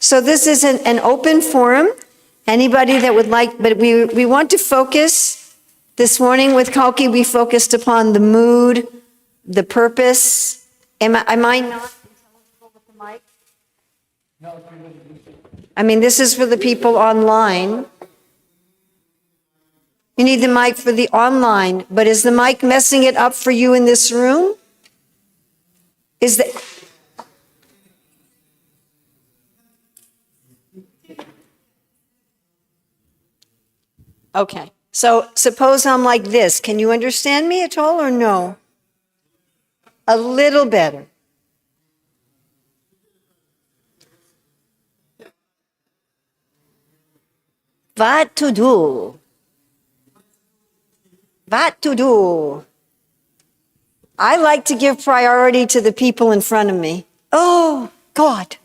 So this is an open forum. Anybody that would like, but we want to focus this morning with Kalki. We focused upon the mood, the purpose. Am I not intelligible with the mic? No. I mean, this is for the people online. You need the mic for the online, but is the mic messing it up for you in this room? Is that... Okay, so suppose I'm like this. Can you understand me at all or no? A little better. What to do? What to do? I like to give priority to the people in front of me. Oh, God.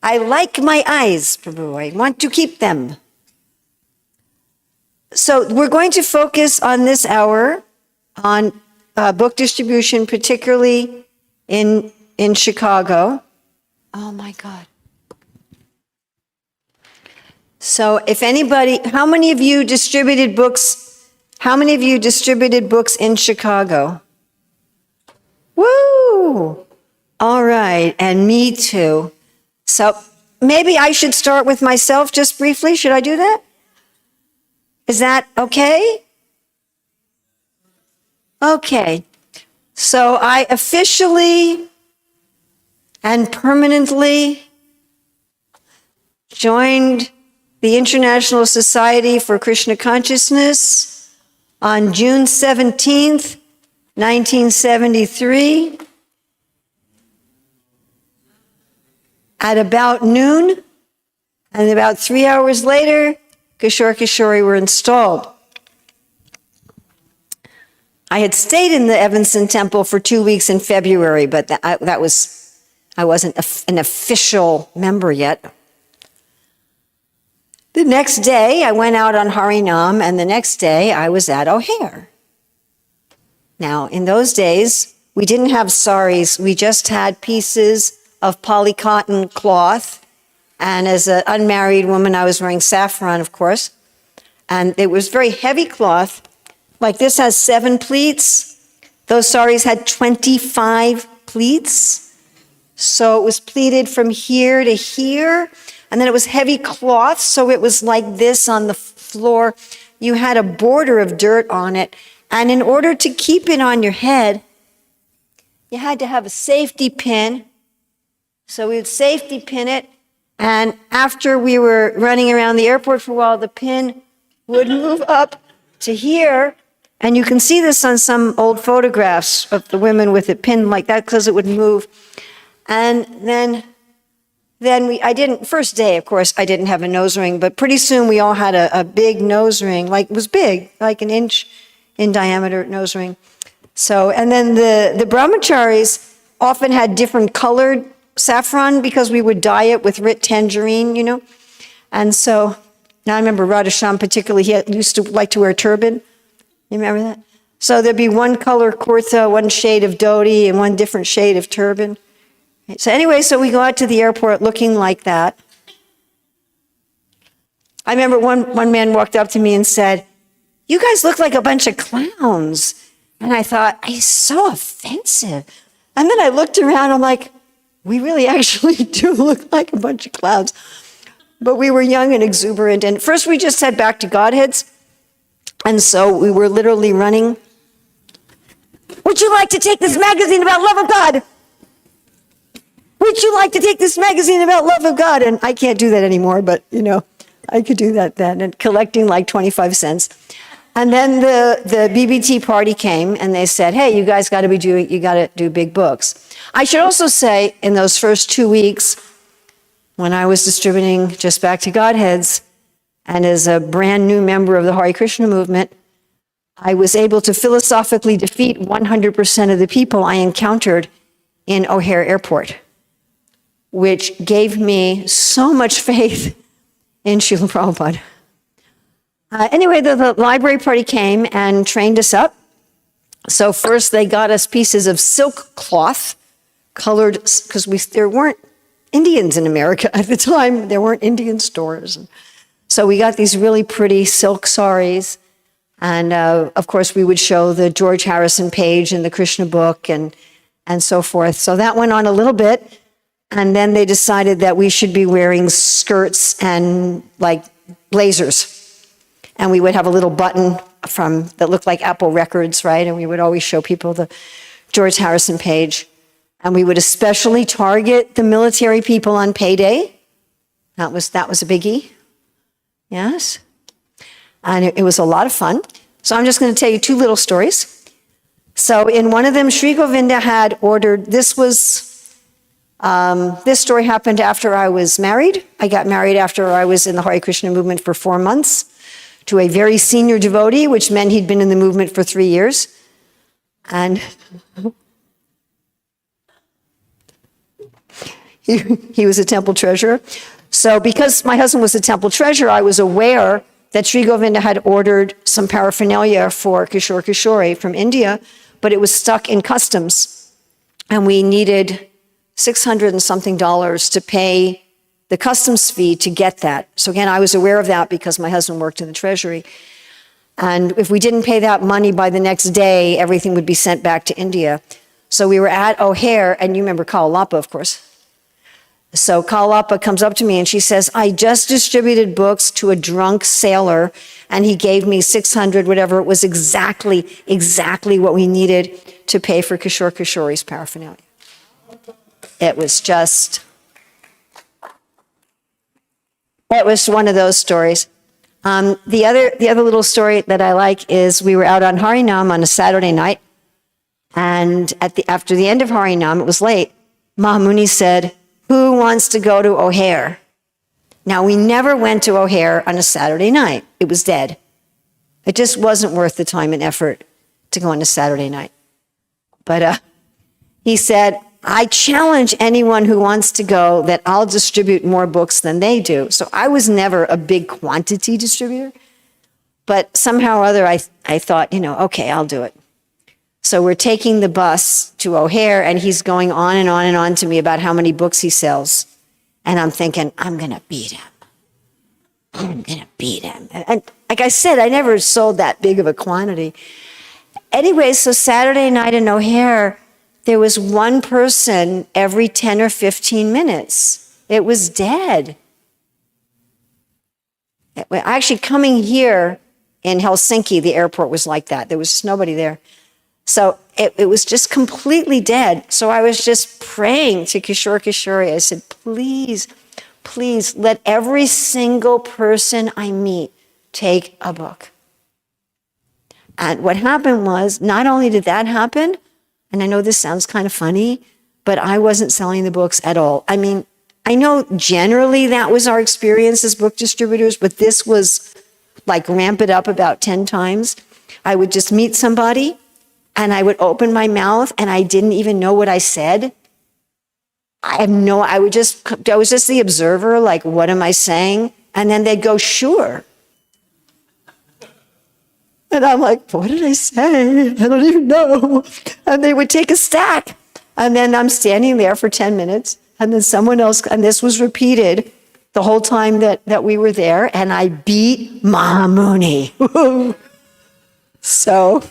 I like my eyes, Prabhu. I want to keep them. So we're going to focus on this hour on book distribution, particularly in Chicago. Oh, my God. So if anybody, how many of you distributed books? How many of you distributed books in Chicago? Woo! All right, and me too. So maybe I should start with myself just briefly. Should I do that? Is that okay? Okay. So I officially and permanently joined the International Society for Krishna Consciousness on June 17th, 1973, at about noon, and about 3 hours later, Kishore Kishori were installed. I had stayed in the Evanston Temple for 2 weeks in February, but I wasn't an official member yet. The next day, I went out on Harinam, and the next day, I was at O'Hare. Now, in those days, we didn't have saris. We just had pieces of polycotton cloth. And as an unmarried woman, I was wearing saffron, of course. And it was very heavy cloth. Like this has 7 pleats. Those saris had 25 pleats. So it was pleated from here to here. And then it was heavy cloth, so it was like this on the floor. You had a border of dirt on it. And in order to keep it on your head, you had to have a safety pin. So we would safety pin it. And after we were running around the airport for a while, the pin would move up to here. And you can see this on some old photographs of the women with it pinned like that because it would move. And then first day, of course, I didn't have a nose ring, but pretty soon we all had a big nose ring, like it was big, like an inch in diameter nose ring. So, and then the brahmacharis often had different colored saffron because we would dye it with rit tangerine, you know. And so, now I remember Radhasham particularly, he used to like to wear a turban. You remember that? So there'd be one color kurta, one shade of dhoti, and one different shade of turban. So anyway, so we go out to the airport looking like that. I remember one man walked up to me and said, "You guys look like a bunch of clowns." And I thought, he's so offensive. And then I looked around, I'm like, we really actually do look like a bunch of clowns. But we were young and exuberant. And first we just said back to Godheads. And so we were literally running. "Would you like to take this magazine about love of God? Would you like to take this magazine about love of God?" And I can't do that anymore, but you know, I could do that then, and collecting like 25 cents. And then the BBT party came and they said, "Hey, you guys got to do big books." I should also say in those first 2 weeks when I was distributing just back to Godheads and as a brand new member of the Hare Krishna movement, I was able to philosophically defeat 100% of the people I encountered in O'Hare Airport, which gave me so much faith in Srila Prabhupada. Anyway, the library party came and trained us up. So first they got us pieces of silk cloth, colored, because there weren't Indians in America at the time. There weren't Indian stores. So we got these really pretty silk saris. And of course, we would show the George Harrison page in the Krishna book and so forth. So that went on a little bit. And then they decided that we should be wearing skirts and like blazers. And we would have a little button that looked like Apple Records, right? And we would always show people the George Harrison page. And we would especially target the military people on payday. That was a biggie. Yes. And it was a lot of fun. So I'm just going to tell you two little stories. So in one of them, Sri Govinda had ordered, this story happened after I was married. I got married after I was in the Hare Krishna movement for 4 months to a very senior devotee, which meant he'd been in the movement for 3 years. And he was a temple treasurer. So because my husband was a temple treasurer, I was aware that Sri Govinda had ordered some paraphernalia for Kishore Kishore from India, but it was stuck in customs. And we needed $600 and something to pay the customs fee to get that. So again, I was aware of that because my husband worked in the treasury. And if we didn't pay that money by the next day, everything would be sent back to India. So we were at O'Hare, and you remember Kalalapa, of course. So Kalalapa comes up to me and she says, I just distributed books to a drunk sailor and he gave me 600, whatever. It was exactly what we needed to pay for Kishore Kishore's paraphernalia. It was one of those stories. The other little story that I like is we were out on Harinam on a Saturday night. And after the end of Harinam, it was late, Mahamuni said, who wants to go to O'Hare? Now, we never went to O'Hare on a Saturday night. It was dead. It just wasn't worth the time and effort to go on a Saturday night. But he said, I challenge anyone who wants to go that I'll distribute more books than they do. So I was never a big quantity distributor. But somehow or other, I thought, okay, I'll do it. So we're taking the bus to O'Hare, and he's going on and on and on to me about how many books he sells. And I'm thinking, I'm going to beat him. I'm going to beat him. And like I said, I never sold that big of a quantity. Anyway, so Saturday night in O'Hare, there was one person every 10 or 15 minutes. It was dead. Actually, coming here in Helsinki, the airport was like that. There was just nobody there. So it was just completely dead. So I was just praying to Kishore Kishore. I said, please, please let every single person I meet take a book. And what happened was, not only did that happen, and I know this sounds kind of funny, but I wasn't selling the books at all. I mean, I know generally that was our experience as book distributors, but this was like ramp it up about 10 times. I would just meet somebody, and I would open my mouth and I didn't even know what I said. I was just the observer, like, what am I saying? And then they'd go, sure. And I'm like, what did I say? I don't even know. And they would take a stack. And then I'm standing there for 10 minutes. And then someone else, and this was repeated the whole time that we were there. And I beat Mahamuni. So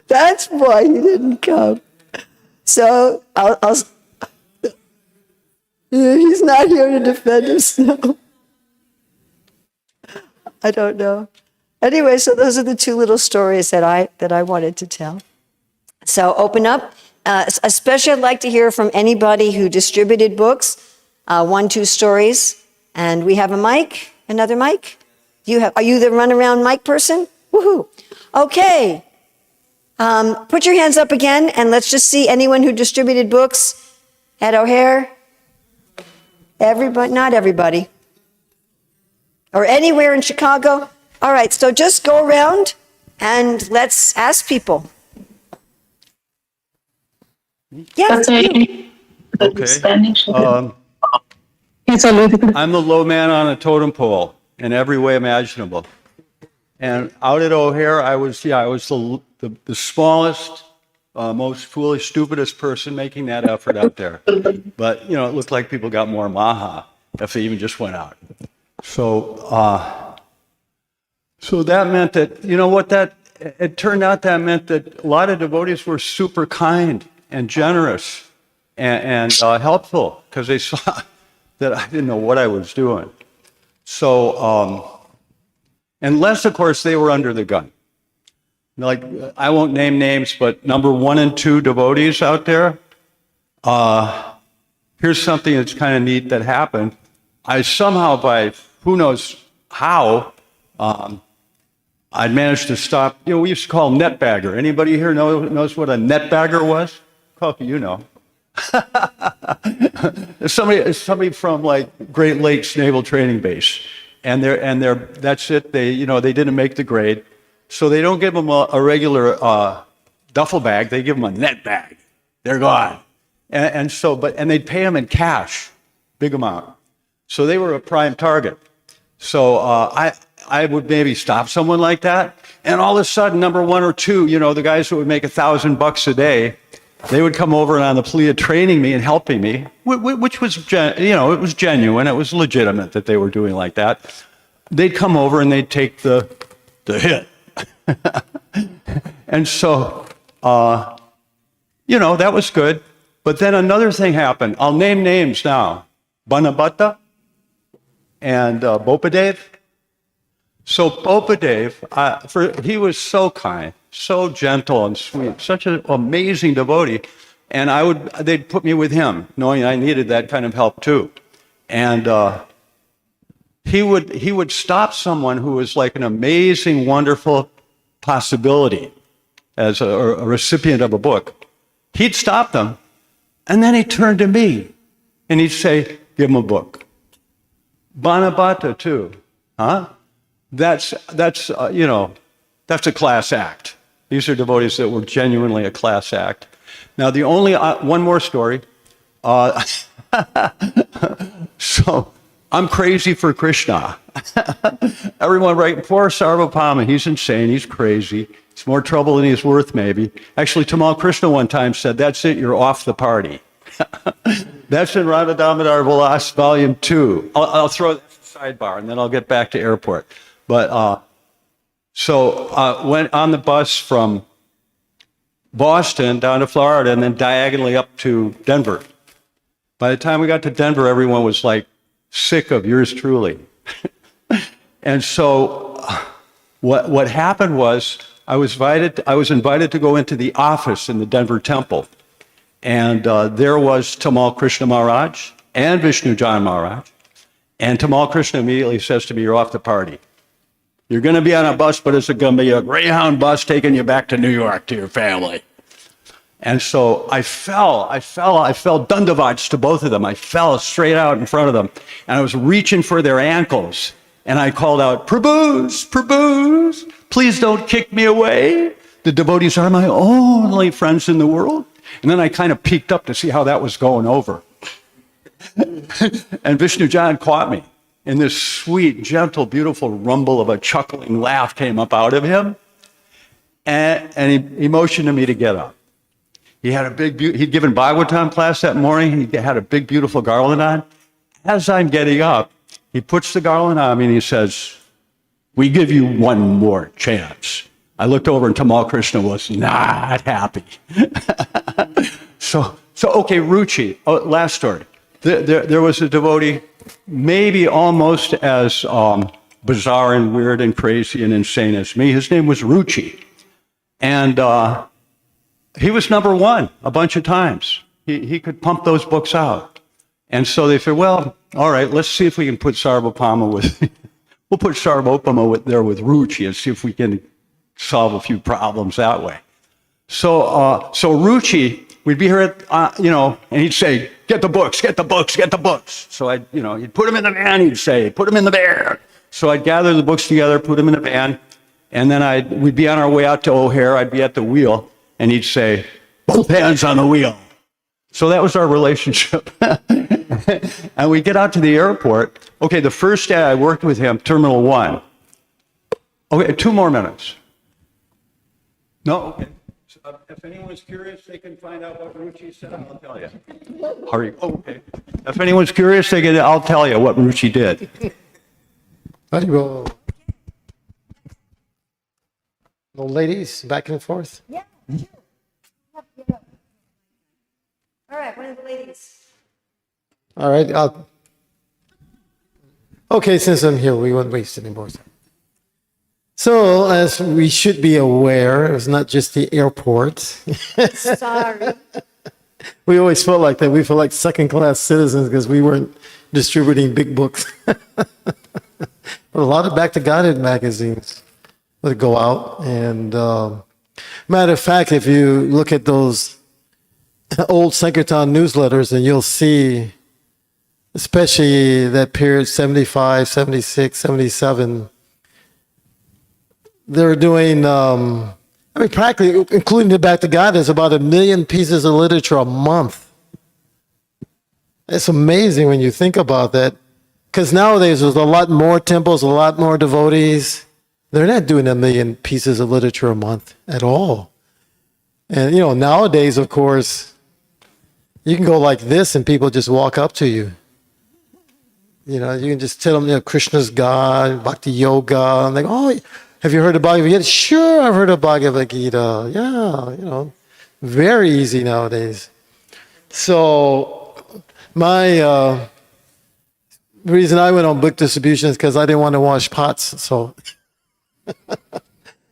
that's why he didn't come. So he's not here to defend himself. I don't know. Anyway, so those are the two little stories that I wanted to tell. So open up. Especially I'd like to hear from anybody who distributed books, 1, 2 stories. And we have a mic, another mic. Are you the runaround mic person? Woohoo. Okay. Put your hands up again, and let's just see anyone who distributed books at O'Hare. Everybody, not everybody. Or anywhere in Chicago. All right, so just go around and let's ask people. Yes. Okay. I'm the low man on a totem pole in every way imaginable. And out at O'Hare, I was the smallest most foolish, stupidest person making that effort out there. But, you know, it looked like people got more maha if they even just went out. So, so that meant that, you know what, it turned out that meant that a lot of devotees were super kind and generous and helpful because they saw that I didn't know what I was doing. So, unless, of course, they were under the gun. Like, I won't name names, but number 1 and 2 devotees out there, here's something that's kind of neat that happened. I somehow, by who knows how, I'd managed to stop, you know, we used to call netbagger. Anybody here knows what a netbagger was? Coffee, you know. somebody from like Great Lakes Naval Training Base, and that's it. They didn't make the grade, so they don't give them a regular duffel bag. They give them a net bag. They're gone, and they'd pay them in cash, big amount. So they were a prime target. So I would maybe stop someone like that, and all of a sudden, number 1 or 2, you know, the guys who would make $1,000 a day, they would come over and on the plea of training me and helping me, which was, it was genuine, it was legitimate that they were doing like that. They'd come over and they'd take the hit. And so, that was good. But then another thing happened. I'll name names now. Banabhatta and Bopadev. So Bopadev, he was so kind, so gentle and sweet, such an amazing devotee, and they'd put me with him, knowing I needed that kind of help too. And he would stop someone who was like an amazing, wonderful possibility as a recipient of a book. He'd stop them, and then he'd turn to me, and he'd say, "Give him a book." Banabhatta too, huh? That's a class act. These are devotees that were genuinely a class act. Now, the only one more story. So I'm crazy for Krishna. Everyone, right? Poor Sarvabhauma, he's insane. He's crazy. It's more trouble than he's worth, maybe. Actually, Tamal Krishna one time said, "That's it. You're off the party." That's in Radha Damodar Vilas, Volume 2. I'll throw that sidebar, and then I'll get back to airport. But went on the bus from Boston down to Florida and then diagonally up to Denver. By the time we got to Denver, everyone was like sick of yours truly. And so what happened was I was invited to go into the office in the Denver temple. And there was Tamal Krishna Maharaj and Vishnu Jan Maharaj. And Tamal Krishna immediately says to me, "You're off the party. You're going to be on a bus, but it's going to be a Greyhound bus taking you back to New York to your family." And so I fell Dandavats to both of them. I fell straight out in front of them. And I was reaching for their ankles. And I called out, "Prabhus, Prabhus, please don't kick me away. The devotees are my only friends in the world." And then I kind of peeked up to see how that was going over. And Vishnu Jan caught me. And this sweet, gentle, beautiful rumble of a chuckling laugh came up out of him. And he motioned to me to get up. He had he'd given Bhagavatam class that morning. He had a big, beautiful garland on. As I'm getting up, he puts the garland on me and he says, "We give you one more chance." I looked over and Tamal Krishna was not happy. So okay, Ruchi. Oh, last story. There was a devotee, maybe almost as bizarre and weird and crazy and insane as me. His name was Ruchi. And he was number 1 a bunch of times. He could pump those books out. And so they said, "Well, all right, let's see if we can put Sarvabhauma we'll put Sarvabhauma there with Ruchi and see if we can solve a few problems that way." So Ruchi, we'd be here at, and he'd say, "Get the books, get the books, get the books." So he'd put them in the van, he'd say, "Put them in the van." So I'd gather the books together, put them in the van, and then we'd be on our way out to O'Hare, I'd be at the wheel, and he'd say, "Both hands on the wheel." So that was our relationship. And we get out to the airport. Okay, the first day I worked with him, Terminal 1. Okay, 2 more minutes. No, okay. If anyone's curious, they can find out what Ruchi said. I'll tell you. Hurry. Oh, okay. If anyone's curious, I'll tell you what Ruchi did. Haribol. No ladies, back and forth. Yeah, sure. All right, one of the ladies. All right. Okay, since I'm here, we won't waste any more time. So, as we should be aware, it's not just the airport. Sorry. We always felt like that. We felt like second-class citizens because we weren't distributing big books. A lot of Back to Godhead magazines would go out. And matter of fact, if you look at those old Sankirtan newsletters, and you'll see, especially that period, 75, 76, 77, they're doing, practically, including the Back to God, there's about 1 million pieces of literature a month. It's amazing when you think about that. Because nowadays there's a lot more temples, a lot more devotees. They're not doing 1 million pieces of literature a month at all. And, nowadays, of course, you can go like this and people just walk up to you. You can just tell them, Krishna's God, Bhakti Yoga. And they go, oh, have you heard of Bhagavad Gita? Sure, I've heard of Bhagavad Gita. Yeah, very easy nowadays. So my reason I went on book distribution is because I didn't want to wash pots. So,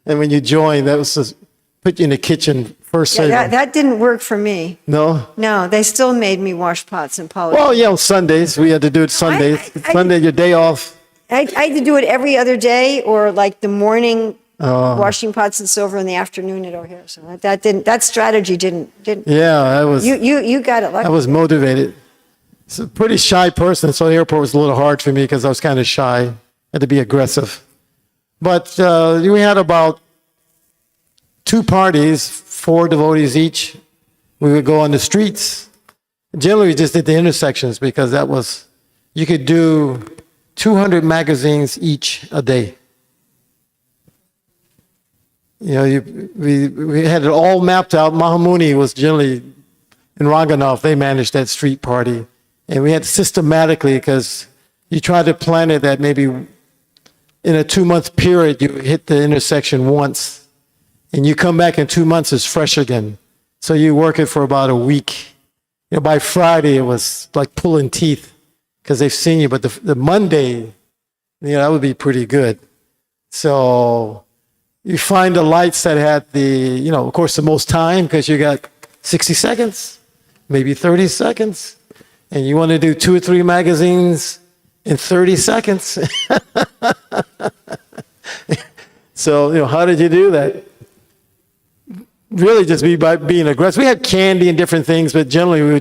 and when you join, that was just put you in the kitchen first. Yeah, that didn't work for me. No? No, they still made me wash pots and polish. Well, on Sundays. We had to do it Sundays. Sunday, your day off. I had to do it every other day, or like the morning washing pots and silver, in the afternoon at O'Hare. So that strategy didn't. Yeah, I was. You got it lucky. I was motivated. It's a pretty shy person, so the airport was a little hard for me because I was kind of shy. Had to be aggressive. But we had about 2 parties, 4 devotees each. We would go on the streets. Generally, we just did the intersections because you could do 200 magazines each a day. We had it all mapped out. Mahamuni was generally in Ranganov. They managed that street party. And we had systematically, because you try to plan it that maybe in a 2-month period, you hit the intersection once. And you come back in 2 months, it's fresh again. So you work it for about a week. By Friday, it was like pulling teeth because they've seen you. But the Monday, that would be pretty good. So you find the lights that had of course, the most time, because you got 60 seconds, maybe 30 seconds. And you want to do 2 or 3 magazines in 30 seconds. So, how did you do that? Really just by being aggressive. We had candy and different things, but generally you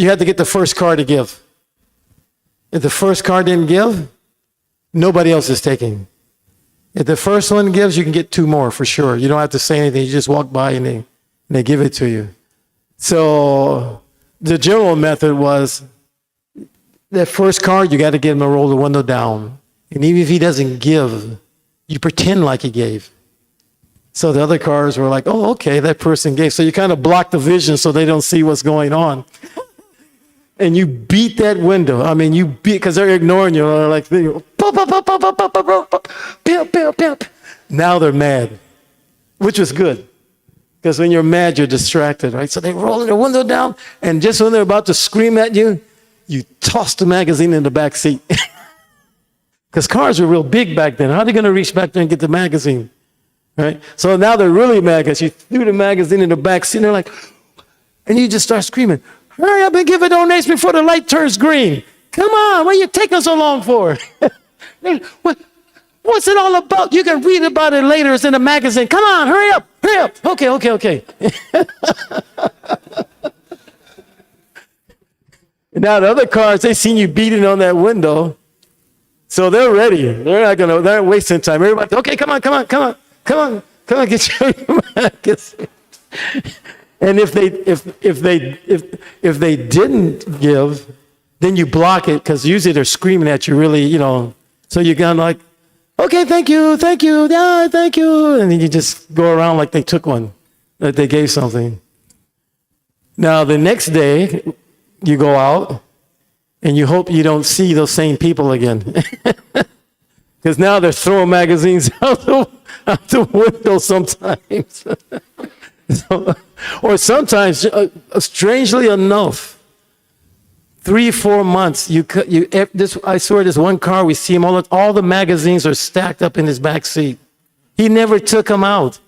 had to get the first car to give. If the first car didn't give, nobody else is taking. If the first one gives, you can get 2 more for sure. You don't have to say anything. You just walk by and they give it to you. So the general method was that first card, you got to get him to roll the window down. And even if he doesn't give, you pretend like he gave. So the other cars were like, oh, okay, that person gave. So you kind of block the vision so they don't see what's going on. And you beat that window. Because they're ignoring you. They're like, now they're mad, which was good. Because when you're mad, you're distracted, right? So they roll the window down, and just when they're about to scream at you, you toss the magazine in the back seat. Because cars were real big back then. How are they going to reach back there and get the magazine? Right? So now they're really mad because you threw the magazine in the back seat, and they're like, and you just start screaming, hurry up and give a donation before the light turns green. Come on, what are you taking so long for? What's it all about? You can read about it later. It's in the magazine. Come on, hurry up. Okay. And now the other cars, they seen you beating on that window. So they're ready. They're not wasting time. Everybody, okay, come on, get your magazine. And if they didn't give, then you block it, because usually they're screaming at you really, so you're kind of like, okay, thank you, yeah, thank you. And then you just go around like they took one. that they gave something. Now, the next day, you go out and you hope you don't see those same people again. Because now they're throwing magazines out the window sometimes. Or sometimes, strangely enough, 3-4 months, I swear this one car, we see him all the magazines are stacked up in his back seat. He never took them out.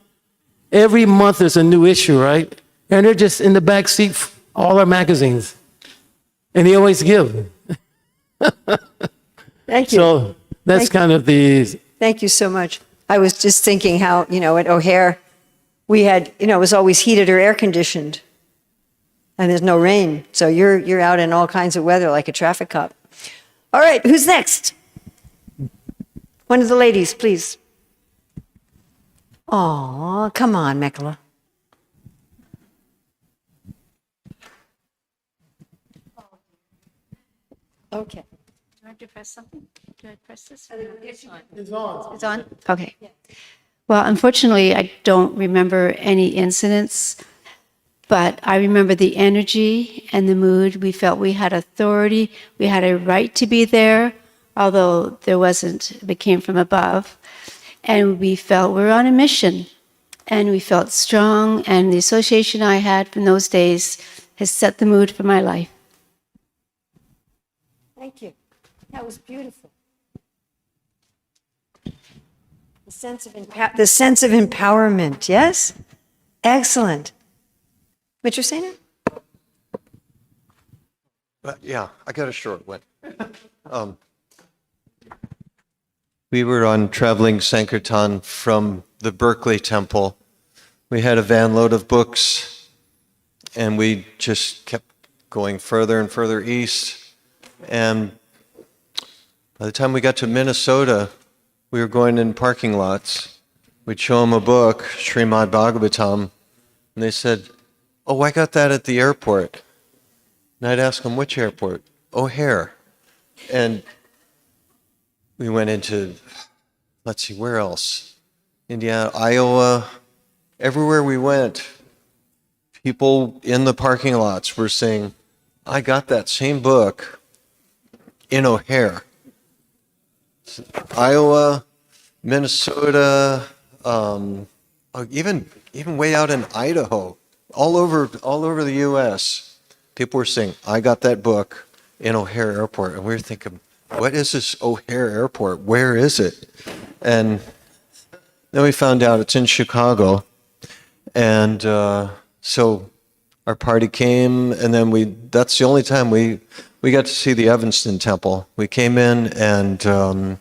Every month there's a new issue, right? And they're just in the back seat, all our magazines. And he always give. Thank you. So that's kind of the... Thank you so much. I was just thinking how, at O'Hare, we had, it was always heated or air conditioned. And there's no rain. So you're out in all kinds of weather like a traffic cop. All right, who's next? One of the ladies, please. Oh, come on, Mekala. Okay. Do I have to press something? Do I press this? It's on. It's on? Okay. Well, unfortunately, I don't remember any incidents, but I remember the energy and the mood. We felt we had authority. We had a right to be there, although there wasn't, it came from above. And we felt we were on a mission. And we felt strong. And the association I had from those days has set the mood for my life. Thank you. That was beautiful. The sense of empowerment, yes? Excellent. Mr. Sena? Yeah, I got a short one. We were on traveling Sankirtan from the Berkeley Temple. We had a van load of books, and we just kept going further and further east. And by the time we got to Minnesota, we were going in parking lots. We'd show them a book, Srimad Bhagavatam, and they said, "Oh, I got that at the airport." And I'd ask them, "Which airport?" "O'Hare." And we went into, let's see, where else? Indiana, Iowa. Everywhere we went, people in the parking lots were saying, "I got that same book in O'Hare." Iowa, Minnesota, even way out in Idaho, all over the U.S., people were saying, "I got that book in O'Hare Airport," and we were thinking, "What is this O'Hare Airport? Where is it?" And then we found out it's in Chicago, and so our party came, and then that's the only time we got to see the Evanston Temple. We came in, and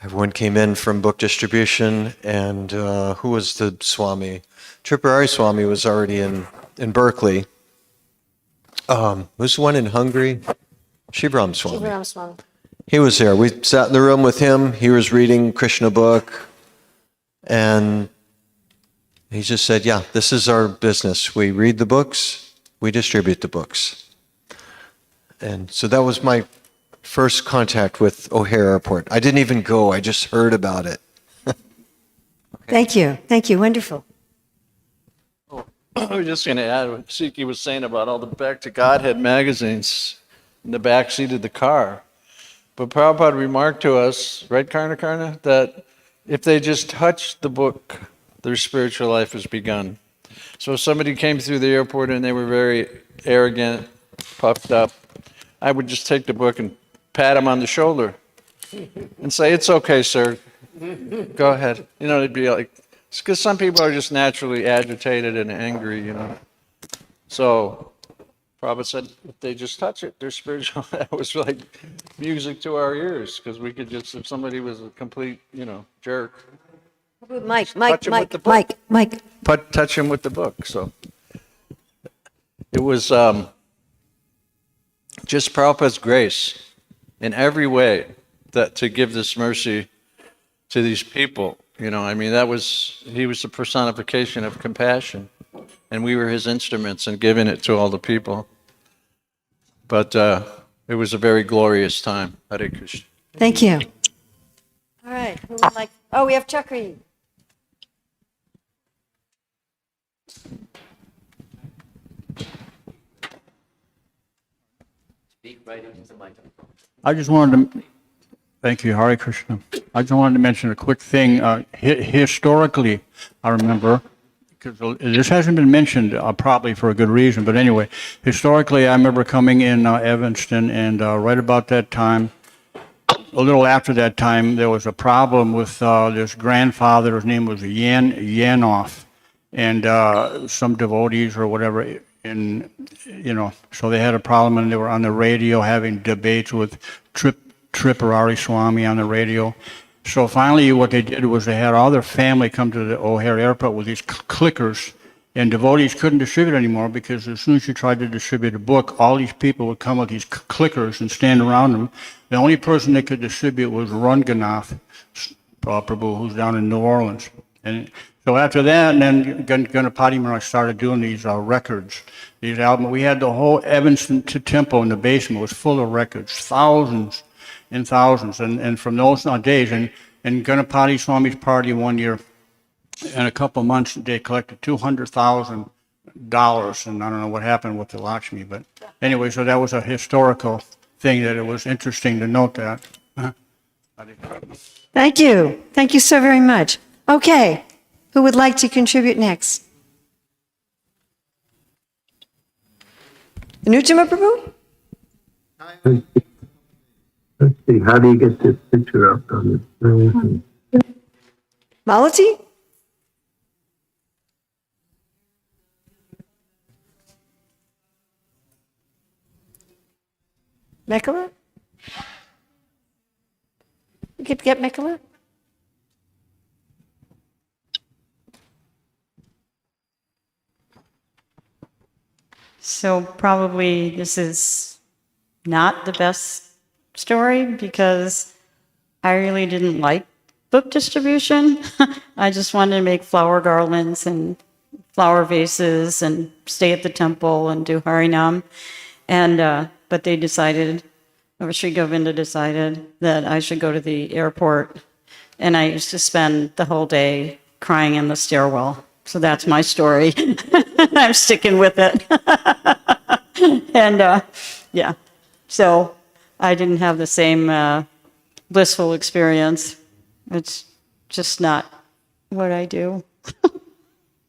everyone came in from book distribution, and who was the Swami? Tripurari Swami was already in Berkeley. Who's the one in Hungary? Shivram Swami. He was there. We sat in the room with him. He was reading Krishna book, and he just said, "Yeah, this is our business. We read the books, we distribute the books." And so that was my first contact with O'Hare Airport. I didn't even go. I just heard about it. Thank you. Thank you. Wonderful. I was just going to add what Siki was saying about all the Back to Godhead magazines in the back seat of the car. But Prabhupada remarked to us, right, Karna, that if they just touched the book, their spiritual life has begun. So if somebody came through the airport and they were very arrogant, puffed up, I would just take the book and pat them on the shoulder and say, "It's okay, sir. Go ahead." It'd be like, because some people are just naturally agitated and angry, So Prabhupada said, if they just touch it, their spiritual, that was like music to our ears, because we could just, if somebody was a complete, jerk. Mike. Touch him with the book. So it was just Prabhupada's grace in every way that to give this mercy to these people. He was the personification of compassion, and we were his instruments in giving it to all the people. But it was a very glorious time. Hare Krishna. Thank you. All right. Who would like? Oh, we have Chakri. I just wanted to, thank you, Hare Krishna. I just wanted to mention a quick thing. Historically, I remember, because this hasn't been mentioned probably for a good reason, but anyway, historically, I remember coming in Evanston, and right about that time, a little after that time, there was a problem with this grandfather. His name was Yanoff, and some devotees or whatever. And, so they had a problem, and they were on the radio having debates with Tripurari Swami on the radio. So finally, what they did was they had all their family come to the O'Hare airport with these clickers, and devotees couldn't distribute anymore because as soon as you tried to distribute a book, all these people would come with these clickers and stand around them. The only person they could distribute was Ranganath Prabhu, who's down in New Orleans. And so after that, and then Ganapati Maharaj started doing these records, these albums. We had the whole Evanston temple in the basement was full of records, thousands and thousands. And from those days, and Ganapati Swami's party one year, in a couple of months, they collected $200,000, and I don't know what happened with the Lakshmi, but anyway, so that was a historical thing that it was interesting to note that. Thank you. Thank you so very much. Okay, who would like to contribute next? Anuttama Prabhu? Let's see, how do you get this picture up on this? Malati? Mekala? You could get Mekala? So probably this is not the best story because I really didn't like book distribution. I just wanted to make flower garlands and flower vases and stay at the temple and do Harinam. And but they decided, or Sri Govinda decided, that I should go to the airport. And I used to spend the whole day crying in the stairwell. So that's my story. I'm sticking with it. And yeah, so I didn't have the same blissful experience. It's just not what I do.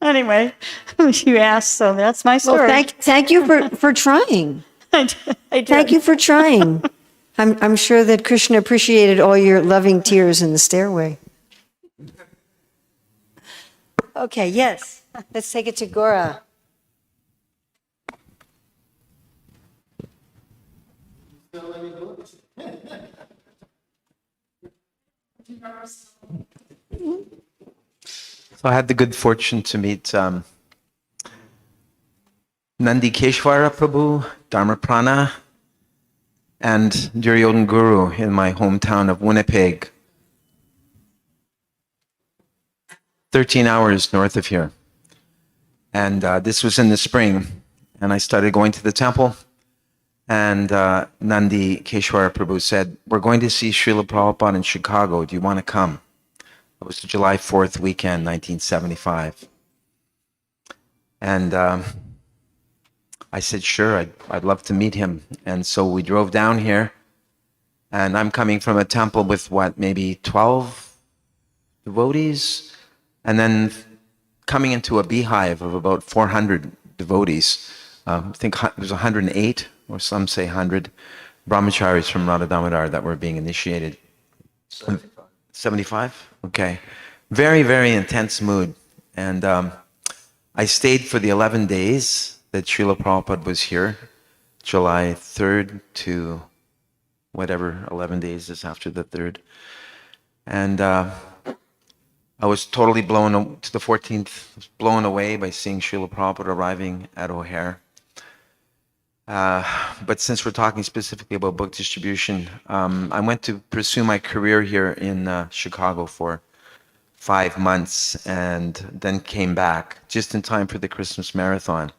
Anyway, you asked, so that's my story. Well, thank you for trying. I did. Thank you for trying. I'm sure that Krishna appreciated all your loving tears in the stairway. Okay, yes. Let's take it to Gora. So I had the good fortune to meet Nandi Keshwara Prabhu, Dharmaprana, and Duryodhan Guru in my hometown of Winnipeg, 13 hours north of here. And this was in the spring, and I started going to the temple, and Nandi Keshwara Prabhu said, "We're going to see Srila Prabhupada in Chicago. Do you want to come?" It was the July 4th weekend, 1975. And I said, sure, I'd love to meet him. And so we drove down here, and I'm coming from a temple with maybe 12 devotees, and then coming into a beehive of about 400 devotees. I think it was 108, or some say 100, brahmacharis from Radha Damodar that were being initiated. 75? Okay. Very, very intense mood. And I stayed for the 11 days that Srila Prabhupada was here, July 3rd to whatever 11 days is after the 3rd. And I was totally blown to the 14th, blown away by seeing Srila Prabhupada arriving at O'Hare. But since we're talking specifically about book distribution, I went to pursue my career here in Chicago for 5 months, and then came back just in time for the Christmas marathon.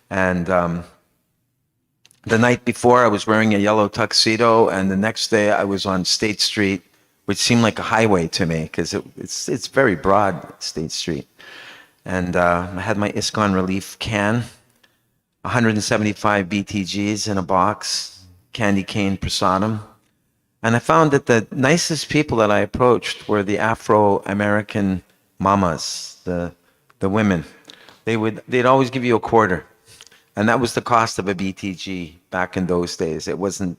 And the night before, I was wearing a yellow tuxedo, and the next day I was on State Street, which seemed like a highway to me because it's very broad, State Street. And I had my ISKCON Relief can, 175 BTGs in a box, candy cane prasadam. And I found that the nicest people that I approached were the Afro-American mamas, the women. They'd always give you a quarter. And that was the cost of a BTG back in those days. It wasn't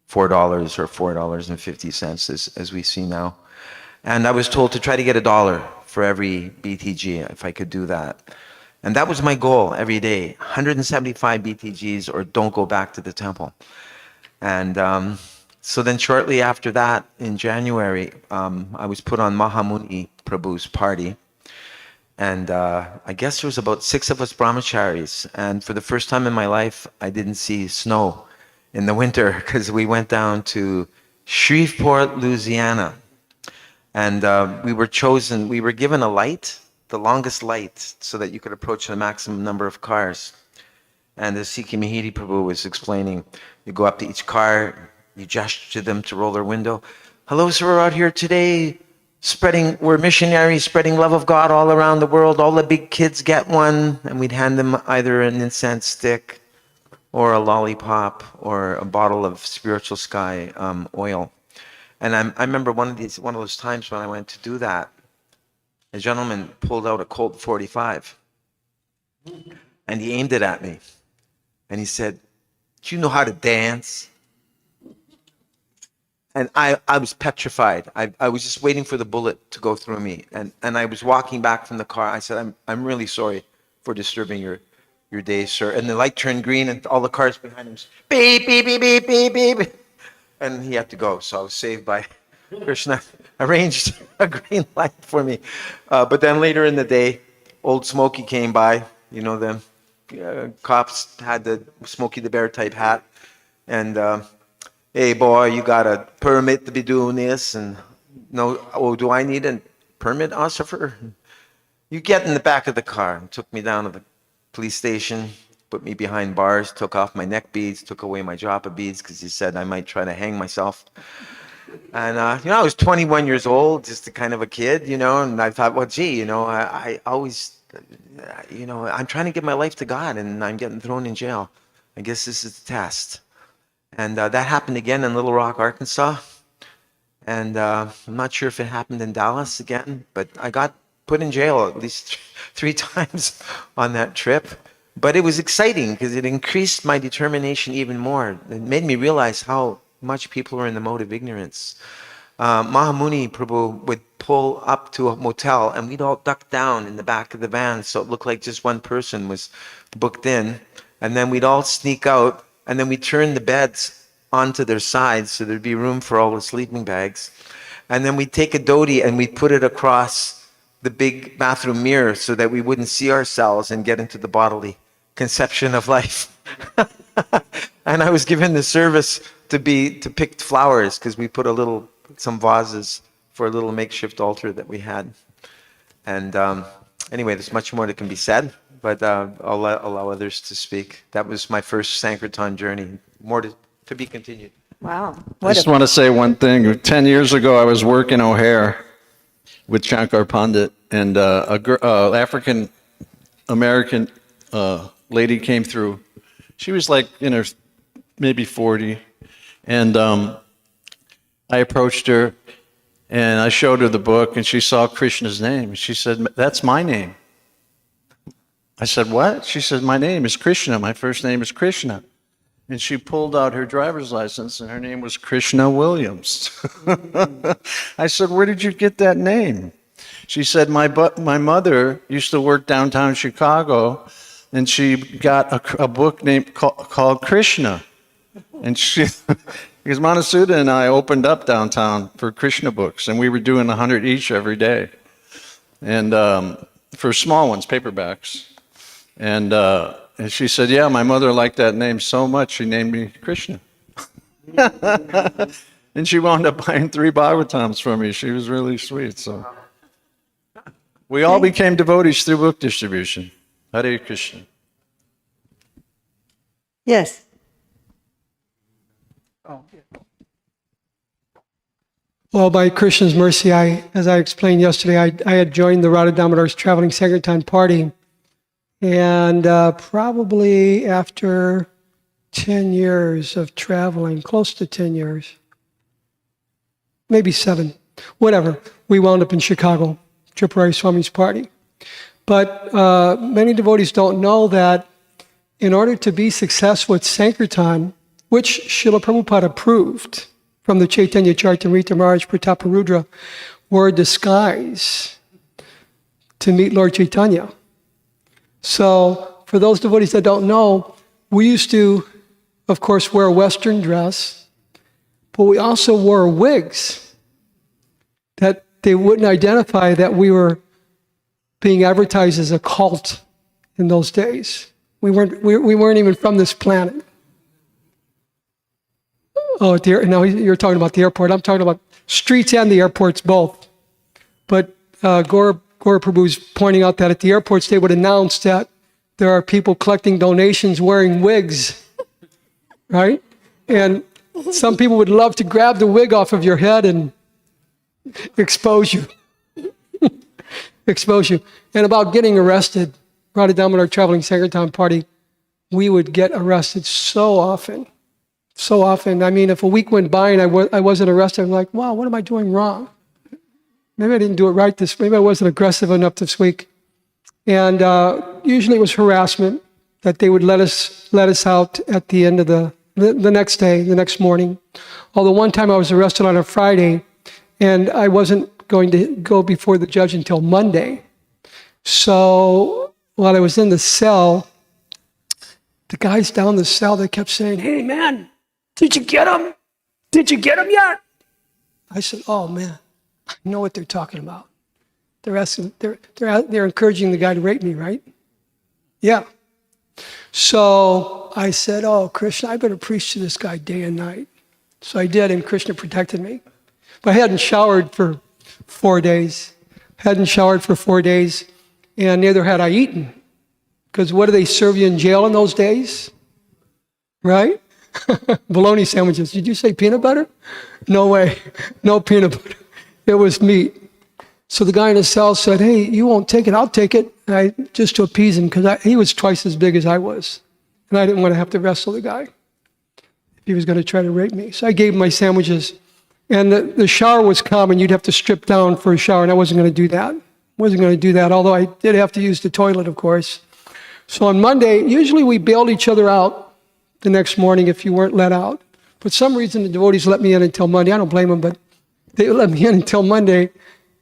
$4 or $4.50 as we see now. And I was told to try to get $1 for every BTG if I could do that. And that was my goal every day, 175 BTGs or don't go back to the temple. And so then shortly after that, in January, I was put on Mahamuni Prabhu's party. And I guess there was about 6 of us brahmacharis. And for the first time in my life, I didn't see snow in the winter because we went down to Shreveport, Louisiana. And we were given a light, the longest light, so that you could approach the maximum number of cars. And as Sikhi Mahidi Prabhu was explaining, you go up to each car, you gesture to them to roll their window. Hello, sir, we're out here today we're missionaries spreading love of God all around the world. All the big kids get one, and we'd hand them either an incense stick or a lollipop or a bottle of Spiritual Sky oil. And I remember one of those times when I went to do that, a gentleman pulled out a Colt 45 and he aimed it at me. And he said, "Do you know how to dance?" And I was petrified. I was just waiting for the bullet to go through me. And I was walking back from the car. I said, I'm really sorry for disturbing your day, sir. And the light turned green and all the cars behind him, beep, beep, beep, beep, beep, beep. And he had to go. So I was saved by Krishna arranged a green light for me. But then later in the day, old Smokey came by. You know, the cops had the Smokey the Bear type hat. And hey, boy, you got a permit to be doing this? And no, oh, do I need a permit, officer? You get in the back of the car and took me down to the police station, put me behind bars, took off my neck beads, took away my japa beads because he said I might try to hang myself. And, I was 21 years old, just a kind of a kid, and I thought, well, gee, I always, I'm trying to give my life to God and I'm getting thrown in jail. I guess this is the test. And that happened again in Little Rock, Arkansas. And I'm not sure if it happened in Dallas again, but I got put in jail at least 3 times on that trip. But it was exciting because it increased my determination even more. It made me realize how much people are in the mode of ignorance. Mahamuni Prabhu would pull up to a motel and we'd all duck down in the back of the van so it looked like just one person was booked in. And then we'd all sneak out and then we'd turn the beds onto their sides so there'd be room for all the sleeping bags. And then we'd take a dhoti and we'd put it across the big bathroom mirror so that we wouldn't see ourselves and get into the bodily conception of life. And I was given the service to pick flowers because we put some vases for a little makeshift altar that we had. And anyway, there's much more that can be said, but I'll allow others to speak. That was my first Sankirtan journey. More to be continued. Wow. I just want to say one thing. 10 years ago, I was working O'Hare with Shankar Pandit, and a African American lady came through. She was like in her maybe 40, and I approached her, and I showed her the book, and she saw Krishna's name. She said, "That's my name." I said, "What?" She said, "My name is Krishna. My first name is Krishna." And she pulled out her driver's license, and her name was Krishna Williams. I said, "Where did you get that name?" She said, my mother used to work downtown Chicago, and she got a book called Krishna. And because Manasuda and I opened up downtown for Krishna books, and we were doing 100 each every day. And for small ones, paperbacks. And she said, "Yeah, my mother liked that name so much, she named me Krishna." And she wound up buying 3 Bhagavatams for me. She was really sweet. So we all became devotees through book distribution. Hare Krishna. Yes. Well, by Krishna's mercy, as I explained yesterday, I had joined the Radha Damodar's traveling Sankirtan party. And probably after 10 years of traveling, close to 10 years, maybe 7, whatever, we wound up in Chicago, Tripurari Swami's party. But many devotees don't know that in order to be successful at Sankirtan, which Srila Prabhupada approved from the Chaitanya Charitamrita Maharaj Prataparudra, were a disguise to meet Lord Chaitanya. So for those devotees that don't know, we used to, of course, wear a Western dress, but we also wore wigs that they wouldn't identify that we were being advertised as a cult in those days. We weren't even from this planet. Oh, no, you're talking about the airport. I'm talking about streets and the airports both. But Gaura Prabhu's pointing out that at the airports they would announce that there are people collecting donations wearing wigs, right? And some people would love to grab the wig off of your head and expose you. Expose you. And about getting arrested, Radha Damodar traveling Sankirtan party, we would get arrested so often. So often. I mean, if a week went by and I wasn't arrested, I'm like, wow, what am I doing wrong? Maybe I didn't do it right maybe I wasn't aggressive enough this week. And usually it was harassment that they would let us out at the end of the next day, the next morning. Although one time I was arrested on a Friday and I wasn't going to go before the judge until Monday. So while I was in the cell, the guys down the cell, they kept saying, hey man, did you get him? Did you get him yet? I said, oh man, I know what they're talking about. They're asking, they're encouraging the guy to rape me, right? Yeah. So I said, oh, Krishna, I better preach to this guy day and night. So I did, and Krishna protected me. But I hadn't showered for 4 days. And neither had I eaten. Because what do they serve you in jail in those days? Right? Bologna sandwiches. Did you say peanut butter? No way. No peanut butter. It was meat. So the guy in the cell said, hey, you won't take it, I'll take it. And just to appease him, because he was twice as big as I was. And I didn't want to have to wrestle the guy if he was going to try to rape me. So I gave him my sandwiches. And the shower was common. You'd have to strip down for a shower, and I wasn't going to do that. Although I did have to use the toilet, of course. So on Monday, usually we bailed each other out the next morning if you weren't let out. For some reason, the devotees let me in until Monday. I don't blame them, but they let me in until Monday.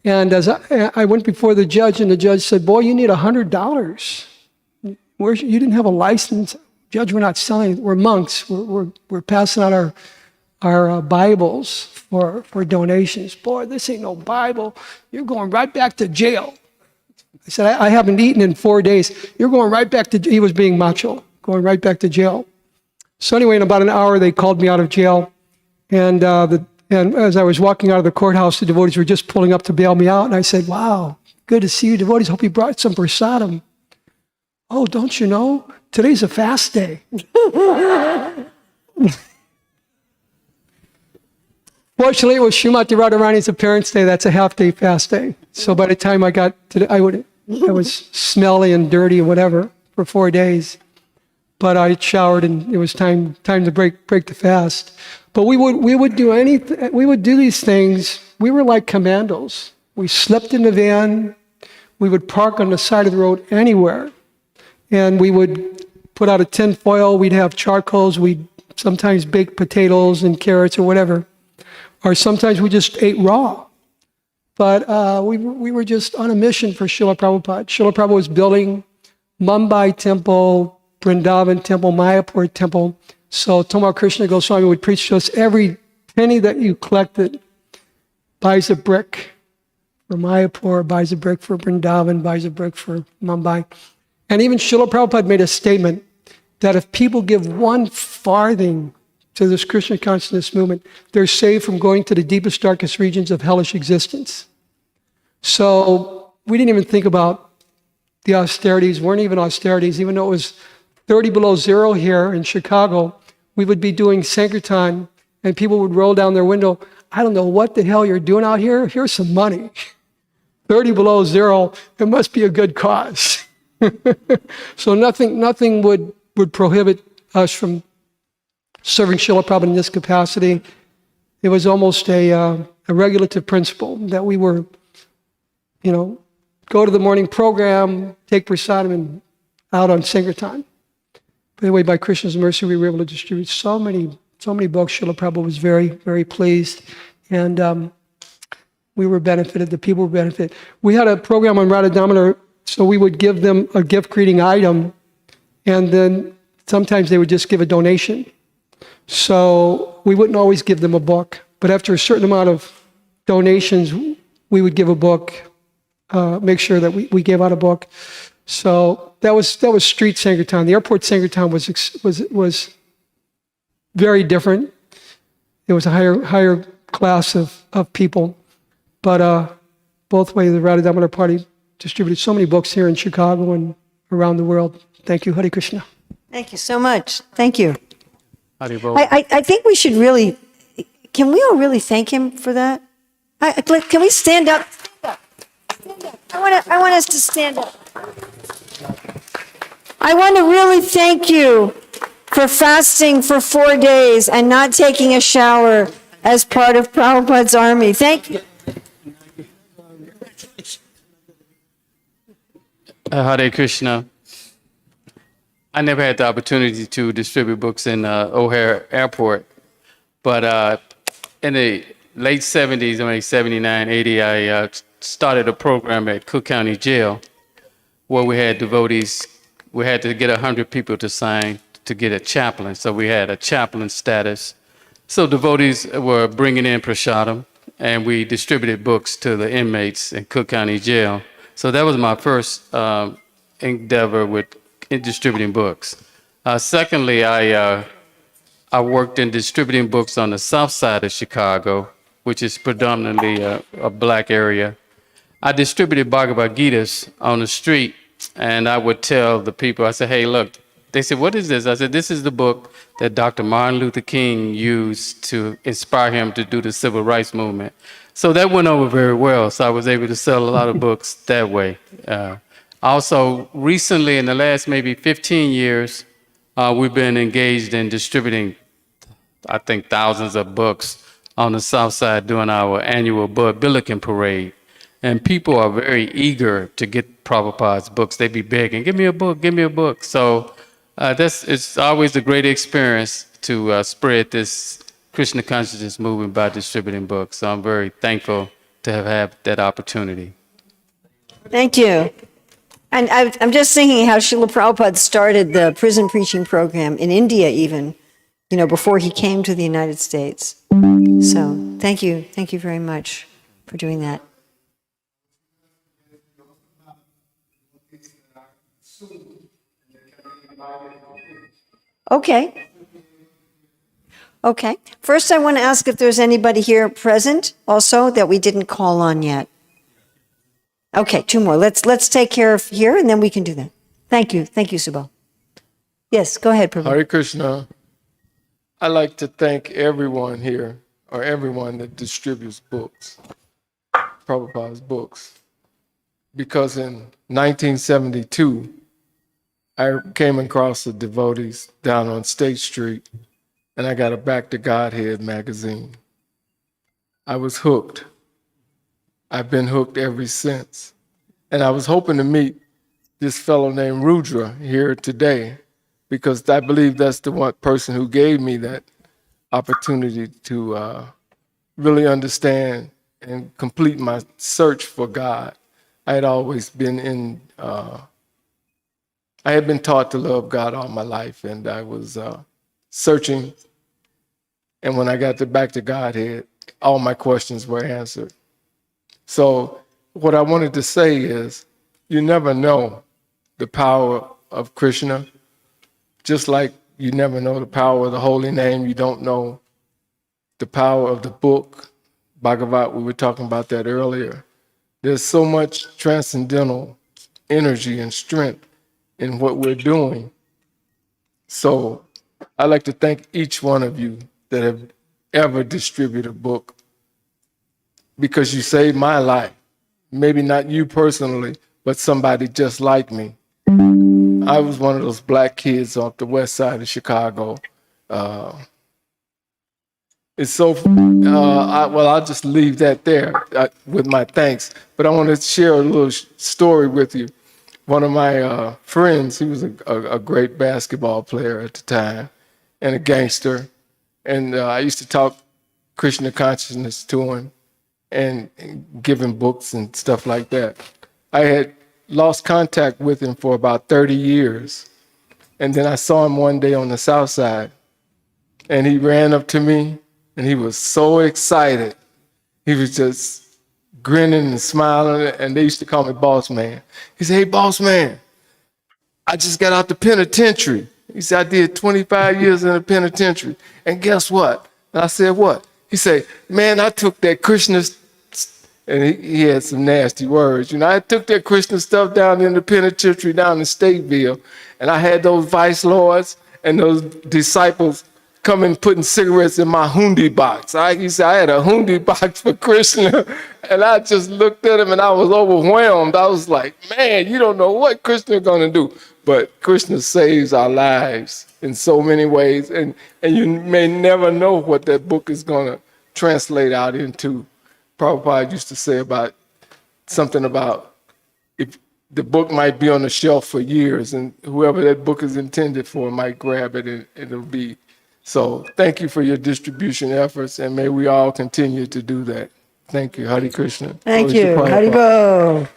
And as I went before the judge, and the judge said, boy, you need $100. You didn't have a license. Judge, we're not selling it. We're monks. We're passing out our Bibles for donations. Boy, this ain't no Bible. You're going right back to jail. I said, I haven't eaten in 4 days. You're going right back to, he was being macho, going right back to jail. So anyway, in about an hour, they called me out of jail. And as I was walking out of the courthouse, the devotees were just pulling up to bail me out. And I said, wow, good to see you, devotees. Hope you brought some prasadam. Oh, don't you know? Today's a fast day. Fortunately, it was Srimati Radharani's appearance day. That's a half-day fast day. So by the time I got to I was smelly and dirty and whatever for 4 days. But I showered and it was time to break the fast. But we would do anything. We would do these things. We were like commandos. We slept in the van. We would park on the side of the road anywhere, and we would put out a tin foil. We'd have charcoals. We'd sometimes bake potatoes and carrots or whatever, or sometimes we just ate raw. But we were just on a mission for Srila Prabhupada. Srila Prabhupada was building Mumbai Temple, Vrindavan Temple, Mayapur Temple. So Tomar Krishna Goswami would preach to us, every penny that you collected buys a brick for Mayapur, buys a brick for Vrindavan, buys a brick for Mumbai. And even Srila Prabhupada made a statement that if people give 1 farthing to this Krishna consciousness movement, they're saved from going to the deepest, darkest regions of hellish existence. So we didn't even think about the austerities, weren't even austerities, even though it was 30 below zero here in Chicago. We would be doing Sankirtan and people would roll down their window. I don't know what the hell you're doing out here. Here's some money. 30 below zero, it must be a good cause. So nothing would prohibit us from serving Srila Prabhupada in this capacity. It was almost a regulative principle that we were, go to the morning program, take prasadam, and out on Sankirtan. By the way, by Krishna's mercy, we were able to distribute so many books. Srila Prabhupada was very, very pleased. And we were benefited, the people were benefited. We had a program on Radha Damodar, so we would give them a gift greeting item, and then sometimes they would just give a donation. So we wouldn't always give them a book, but after a certain amount of donations, we would give a book, make sure that we gave out a book. So that was street Sankirtan. The airport Sankirtan was very different. It was a higher class of people. But both ways, the Radha Damodar Party distributed so many books here in Chicago and around the world. Thank you. Hare Krishna. Thank you so much. Thank you. Haribol. I think we should really, can we all really thank him for that? Can we stand up? Stand up. I want us to stand up. I want to really thank you for fasting for 4 days and not taking a shower as part of Prabhupada's army. Thank you. Hare Krishna. I never had the opportunity to distribute books in O'Hare Airport, but in the late 70s, I mean 79, 80, I started a program at Cook County Jail where we had devotees. We had to get 100 people to sign to get a chaplain, so we had a chaplain status. So devotees were bringing in prasadam, and we distributed books to the inmates in Cook County Jail. So that was my first endeavor in distributing books. Secondly, I worked in distributing books on the south side of Chicago, which is predominantly a black area. I distributed Bhagavad Gitas on the street, and I would tell the people, I said, hey, look, they said, what is this? I said, this is the book that Dr. Martin Luther King used to inspire him to do the civil rights movement. So that went over very well. So I was able to sell a lot of books that way. Also, recently, in the last maybe 15 years, we've been engaged in distributing, I think, thousands of books on the south side during our annual Billiken Parade. And people are very eager to get Prabhupada's books. They be begging, give me a book, give me a book. So it's always a great experience to spread this Krishna consciousness movement by distributing books. So I'm very thankful to have had that opportunity. Thank you. And I'm just thinking how Srila Prabhupada started the prison preaching program in India even, before he came to the United States. So thank you very much for doing that. Okay. First, I want to ask if there's anybody here present also that we didn't call on yet. Okay, 2 more. Let's take care of here, and then we can do that. Thank you, Subal. Yes, go ahead, Prabhu. Hare Krishna. I'd like to thank everyone here, or everyone that distributes books, Prabhupada's books, because in 1972, I came across the devotees down on State Street, and I got a Back to Godhead magazine. I was hooked. I've been hooked ever since. And I was hoping to meet this fellow named Rudra here today, because I believe that's the one person who gave me that opportunity to really understand and complete my search for God. I had always been I had been taught to love God all my life, and I was searching. And when I got Back to Godhead, all my questions were answered. So what I wanted to say is, you never know the power of Krishna, just like you never know the power of the holy name. You don't know the power of the book, Bhagavat. We were talking about that earlier. There's so much transcendental energy and strength in what we're doing. So I'd like to thank each one of you that have ever distributed a book because you saved my life. Maybe not you personally, but somebody just like me. I was one of those black kids off the west side of Chicago. It's so, I'll just leave that there with my thanks. But I want to share a little story with you. One of my friends, he was a great basketball player at the time and a gangster. And I used to talk Krishna consciousness to him and give him books and stuff like that. I had lost contact with him for about 30 years. And then I saw him one day on the south side. And he ran up to me and he was so excited. He was just grinning and smiling, and they used to call me Boss Man. He said, "Hey, Boss Man, I just got out the penitentiary." He said, "I did 25 years in the penitentiary. And guess what?" And I said, "What?" He said, "Man, I took that Krishna," and he had some nasty words. You know, I took that Krishna stuff down in the penitentiary down in Stateville, and I had those vice lords and those disciples coming putting cigarettes in my hundi box. He said, "I had a hundi box for Krishna." And I just looked at him and I was overwhelmed. I was like, man, you don't know what Krishna is going to do. But Krishna saves our lives in so many ways. And you may never know what that book is going to translate out into. Prabhupada used to say something about if the book might be on the shelf for years and whoever that book is intended for might grab it and it'll be. So thank you for your distribution efforts, and may we all continue to do that. Thank you. Hare Krishna. Thank Glory to you. Prabhupada. Haribo.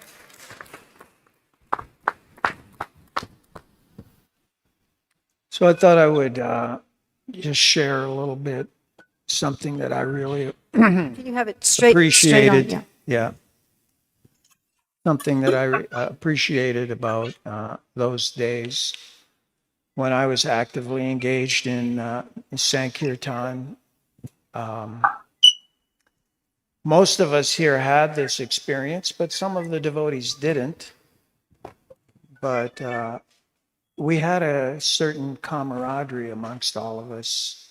So I thought I would just share a little bit something that I really Can you have it straight on? appreciated. Yeah. Yeah. Something that I appreciated about those days when I was actively engaged in Sankirtan. Most of us here had this experience, but some of the devotees didn't. But we had a certain camaraderie amongst all of us.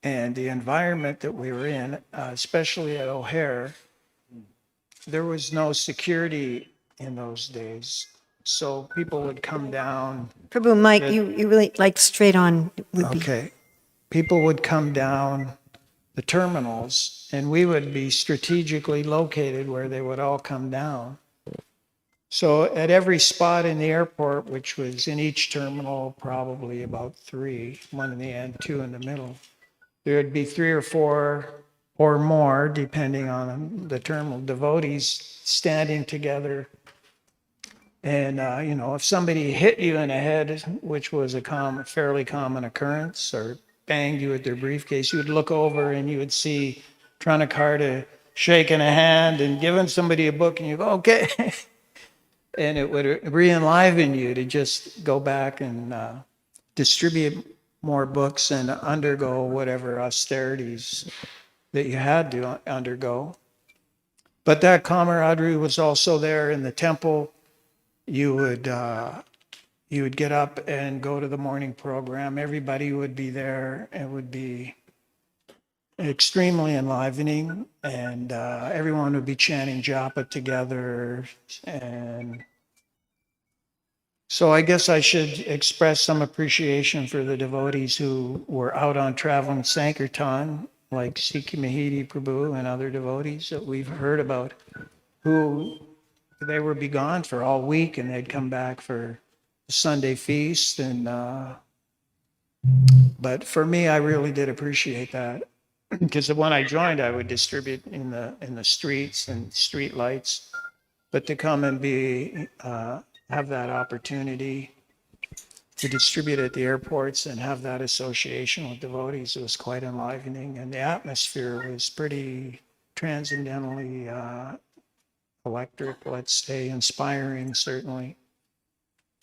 And the environment that we were in, especially at O'Hare, there was no security in those days. So people would come down. Prabhu, Mike, you really like straight on. Okay. People would come down the terminals and we would be strategically located where they would all come down. So at every spot in the airport, which was in each terminal, probably about 3, one in the end, 2 in the middle, there would be 3 or 4 or more, depending on the terminal, devotees standing together. And, if somebody hit you in the head, which was a fairly common occurrence, or banged you with their briefcase, you would look over and you would see Tranakarta shaking a hand and giving somebody a book, and you go, okay. And it would re-enliven you to just go back and distribute more books and undergo whatever austerities that you had to undergo. But that camaraderie was also there in the temple. You would get up and go to the morning program. Everybody would be there. It would be extremely enlivening, and everyone would be chanting japa together. And so I guess I should express some appreciation for the devotees who were out on traveling Sankirtan, like Sikhi Mahidi Prabhu and other devotees that we've heard about, who they would be gone for all week and they'd come back for the Sunday feast. And but for me, I really did appreciate that, because when I joined, I would distribute in the streets and street lights, but to come and have that opportunity to distribute at the airports and have that association with devotees, it was quite enlivening, and the atmosphere was pretty transcendentally electric, let's say, inspiring, certainly,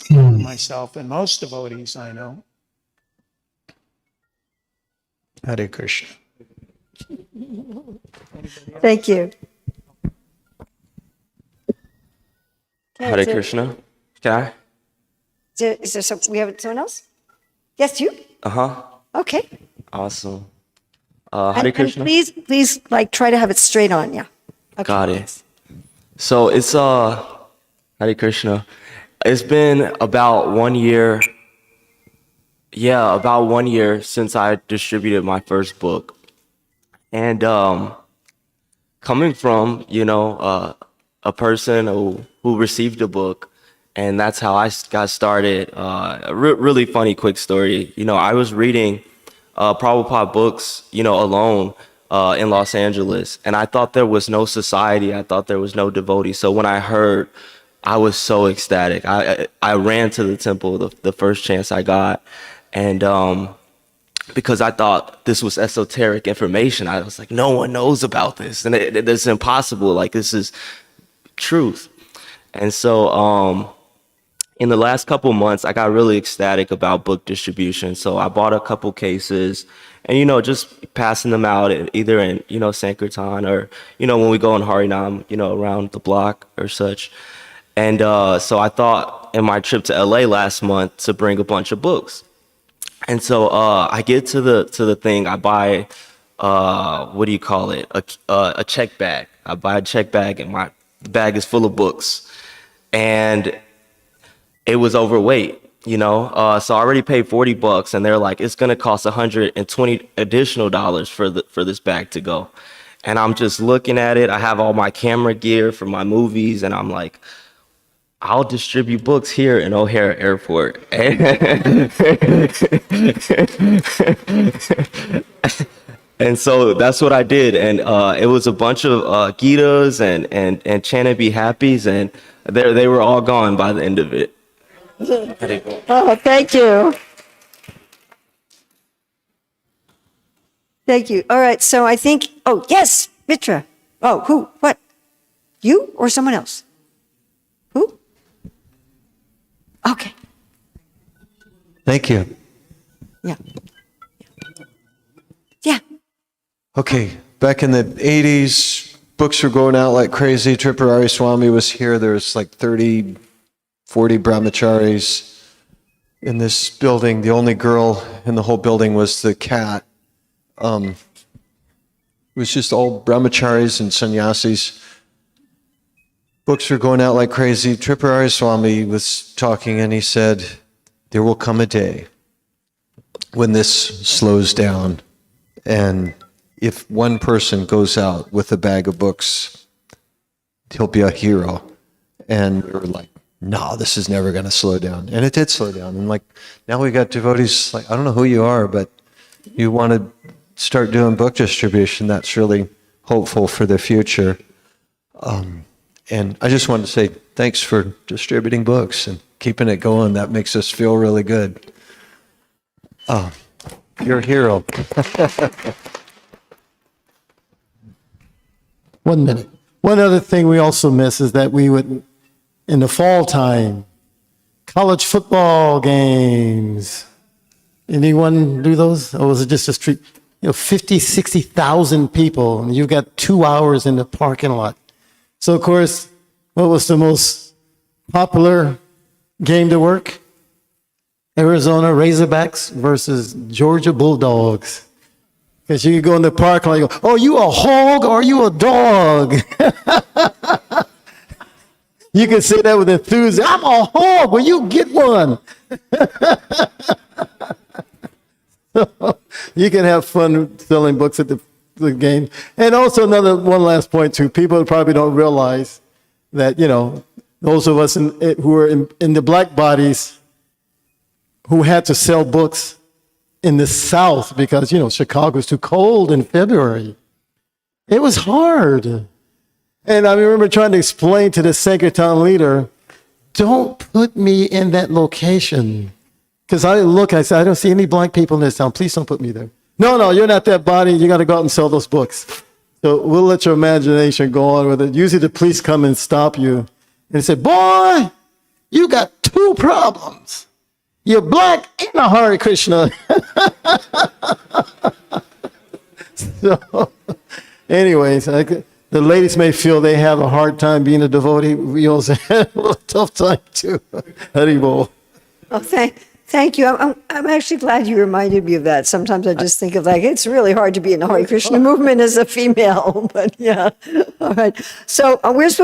myself and most devotees I know. Hare Krishna. Thank you. Hare Krishna. Can I? Is there we have someone else? Yes, you? Okay. Awesome. Hare And Krishna. please, like, try to have it straight on, yeah. Got it. So it's Hare Krishna. It's been about 1 year. Yeah, about 1 year since I distributed my first book. And coming from, a person who received a book, and that's how I got started. A really funny quick story. I was reading Prabhupada books, alone in Los Angeles, and I thought there was no society. I thought there was no devotee. So when I heard, I was so ecstatic. I ran to the temple the first chance I got, and because I thought this was esoteric information. I was like, no one knows about this, and it's impossible. Like, this is truth. And so in the last couple months, I got really ecstatic about book distribution. So I bought a couple cases and, just passing them out either in, Sankirtan or, when we go in Harinam, around the block or such. And so I thought in my trip to LA last month to bring a bunch of books. And so I get to the thing, I buy, what do you call it? A check bag. I buy a check bag and the bag is full of books. And it was overweight, so I already paid $40 and they're like, it's going to cost $120 additional for this bag to go. And I'm just looking at it. I have all my camera gear for my movies and I'm like, I'll distribute books here in O'Hare Airport. And so that's what I did. And it was a bunch of Gitas and Chant Be Happies, and they were all gone by the end of it. Oh, thank you. Thank you. All right, so I think, oh, yes, Mitra. Oh, who? What? You or someone else? Who? Okay. Thank you. Yeah. Yeah. Okay, back in the 80s, books were going out like crazy. Tripurari Swami was here. There was like 30, 40 brahmacharis in this building. The only girl in the whole building was the cat. It was just all brahmacharis and sannyasis. Books were going out like crazy. Tripurari Swami was talking and he said, there will come a day when this slows down, and if one person goes out with a bag of books, he'll be a hero. And we were like, no, this is never going to slow down. And it did slow down. And like, now we got devotees, like, I don't know who you are, but you want to start doing book distribution. That's really hopeful for the future. And I just wanted to say thanks for distributing books and keeping it going. That makes us feel really good. Oh, you're a hero. 1 minute. One other thing we also miss is that we would, in the fall time, college football games. Anyone do those? Or was it just a street? 50, 60,000 people, and you've got 2 hours in the parking lot. So, of course, what was the most popular game to work? Arizona Razorbacks versus Georgia Bulldogs. Because you could go in the park and go, oh, you a hog or you a dog? You can say that with enthusiasm. I'm a hog. Will you get one? So, you can have fun selling books at the game. And also one last point too. People probably don't realize that, those of us who are in the black bodies who had to sell books in the South because, Chicago was too cold in February. It was hard. And I remember trying to explain to the Sankirtan leader, don't put me in that location. Because I said, I don't see any black people in this town. Please don't put me there. No, you're not that body. You got to go out and sell those books. So we'll let your imagination go on with it. Usually the police come and stop you. And they say, boy, you got 2 problems. You're black and a Hare Krishna. So, anyways, the ladies may feel they have a hard time being a devotee. We also have a tough time too. Haribol. Oh, Thank you. I'm actually glad you reminded me of that. Sometimes I just think of like, it's really hard to be in the Hare Krishna movement as a female, but yeah. All right. So we're supposed